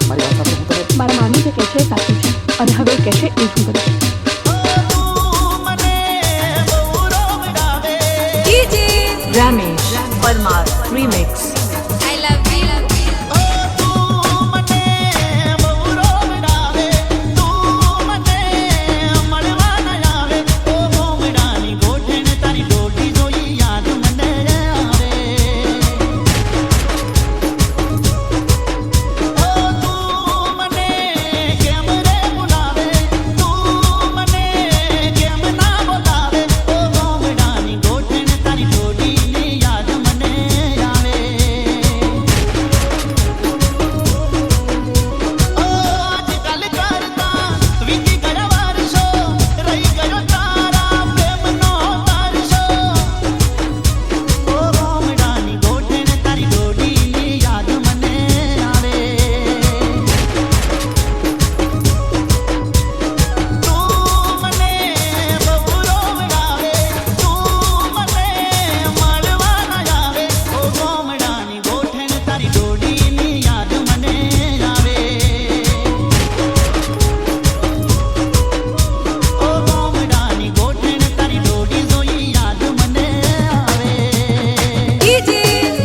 મારી વાત સાંભળો, હું તને મારા મામી જે કહે છે એ સાચું છે અને હવે એ કહેશે એ જ હું કરીશ. Ramesh Parmar Remix. I love you.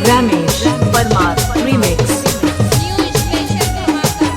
Ramesh Parmar Remix. New special धमाका.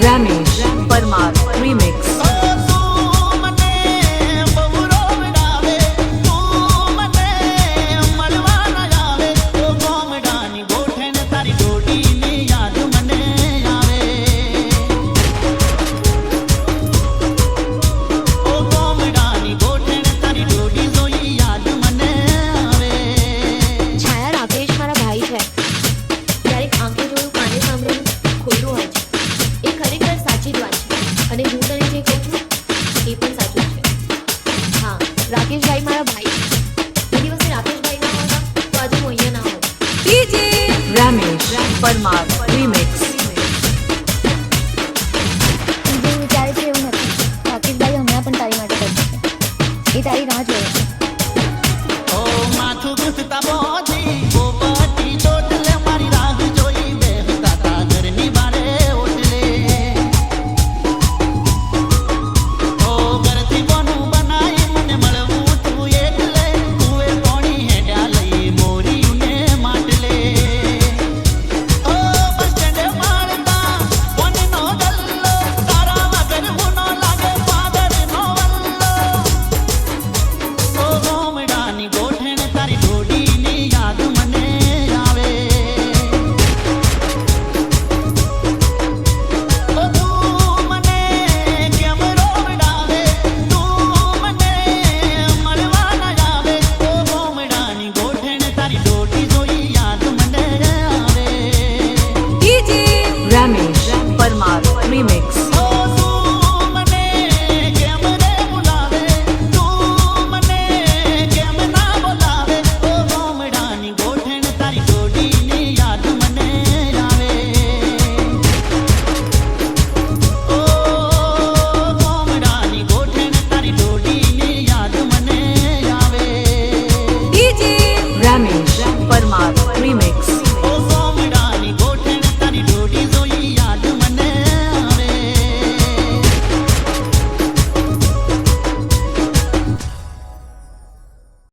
Ramesh Parmar Remix. છાયા રાકેશ મારા ભાઈ છે. ક્યારેક આંખે જોયું કાને સાંભળ્યું ખોટું હોય છે. એ ખરેખર સાચી જ વાત છે અને હું તને જે કહું છું એ પણ સાચું છે. હા, રાકેશભાઈ મારા ભાઈ છે. એ દિવસે રાકેશભાઈ ના હોતા તો આજે હું અહીંયા ના હોત. Ramesh Parmar